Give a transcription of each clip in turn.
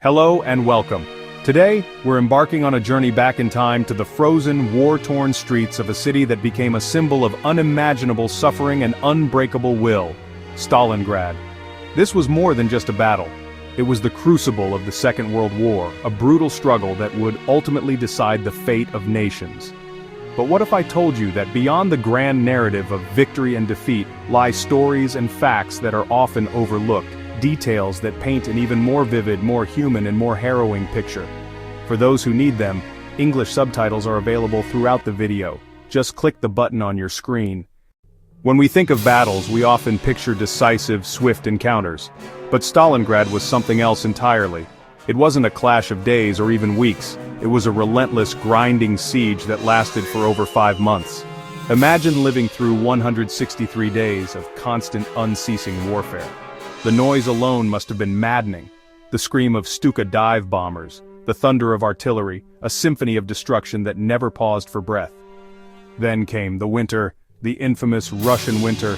Hello and welcome. Today, we're embarking on a journey back in time to the frozen, war-torn streets of a city that became a symbol of unimaginable suffering and unbreakable will, Stalingrad. This was more than just a battle. It was the crucible of the Second World War, a brutal struggle that would ultimately decide the fate of nations. But what if I told you that beyond the grand narrative of victory and defeat lie stories and facts that are often overlooked? Details that paint an even more vivid, more human and more harrowing picture. For those who need them, English subtitles are available throughout the video. Just click the button on your screen. When we think of battles, we often picture decisive, swift encounters. But Stalingrad was something else entirely. It wasn't a clash of days or even weeks. It was a relentless, grinding siege that lasted for over 5 months. Imagine living through 163 days of constant, unceasing warfare. The noise alone must have been maddening. The scream of Stuka dive bombers, the thunder of artillery, a symphony of destruction that never paused for breath. Then came the winter, the infamous Russian winter.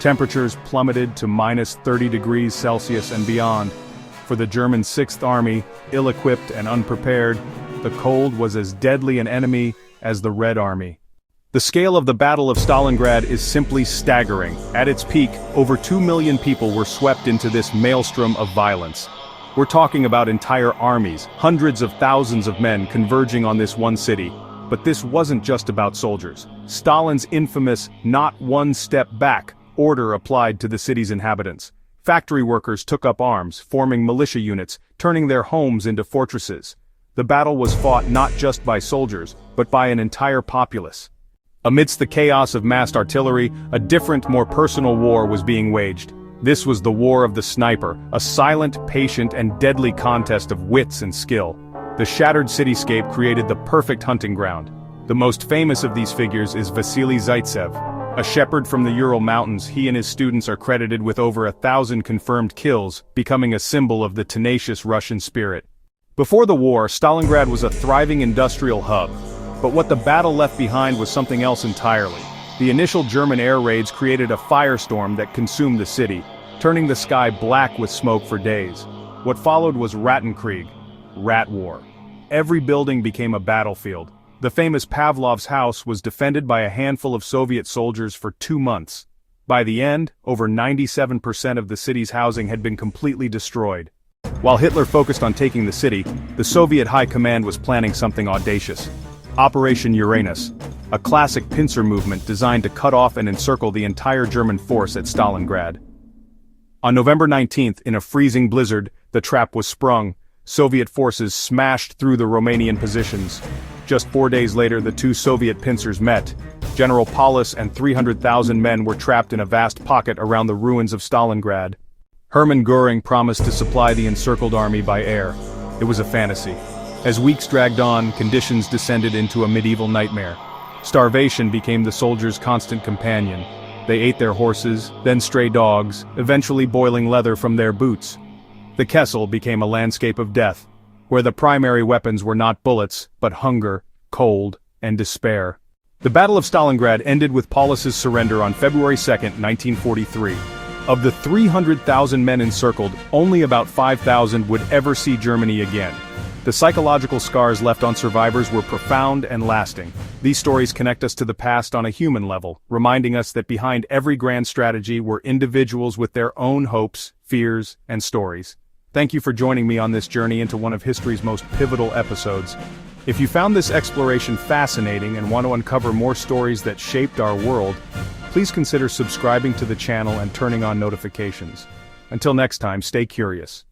Temperatures plummeted to -30 degrees Celsius and beyond. For the German Sixth Army, ill-equipped and unprepared, the cold was as deadly an enemy as the Red Army. The scale of the Battle of Stalingrad is simply staggering. At its peak, over 2 million people were swept into this maelstrom of violence. We're talking about entire armies, hundreds of thousands of men converging on this one city. But this wasn't just about soldiers. Stalin's infamous "not one step back" order applied to the city's inhabitants. Factory workers took up arms, forming militia units, turning their homes into fortresses. The battle was fought not just by soldiers, but by an entire populace. Amidst the chaos of massed artillery, a different, more personal war was being waged. This was the war of the sniper, a silent, patient, and deadly contest of wits and skill. The shattered cityscape created the perfect hunting ground. The most famous of these figures is Vasily Zaitsev. A shepherd from the Ural Mountains, he and his students are credited with over 1,000 confirmed kills, becoming a symbol of the tenacious Russian spirit. Before the war, Stalingrad was a thriving industrial hub. But what the battle left behind was something else entirely. The initial German air raids created a firestorm that consumed the city, turning the sky black with smoke for days. What followed was Rattenkrieg, Rat War. Every building became a battlefield. The famous Pavlov's house was defended by a handful of Soviet soldiers for 2 months. By the end, over 97% of the city's housing had been completely destroyed. While Hitler focused on taking the city, the Soviet High Command was planning something audacious. Operation Uranus, a classic pincer movement designed to cut off and encircle the entire German force at Stalingrad. On November 19th, in a freezing blizzard, the trap was sprung. Soviet forces smashed through the Romanian positions. Just 4 days later, the two Soviet pincers met. General Paulus and 300,000 men were trapped in a vast pocket around the ruins of Stalingrad. Hermann Göring promised to supply the encircled army by air. It was a fantasy. As weeks dragged on, conditions descended into a medieval nightmare. Starvation became the soldiers' constant companion. They ate their horses, then stray dogs, eventually boiling leather from their boots. The Kessel became a landscape of death, where the primary weapons were not bullets, but hunger, cold, and despair. The Battle of Stalingrad ended with Paulus's surrender on February 2, 1943. Of the 300,000 men encircled, only about 5,000 would ever see Germany again. The psychological scars left on survivors were profound and lasting. These stories connect us to the past on a human level, reminding us that behind every grand strategy were individuals with their own hopes, fears, and stories. Thank you for joining me on this journey into one of history's most pivotal episodes. If you found this exploration fascinating and want to uncover more stories that shaped our world, please consider subscribing to the channel and turning on notifications. Until next time, stay curious.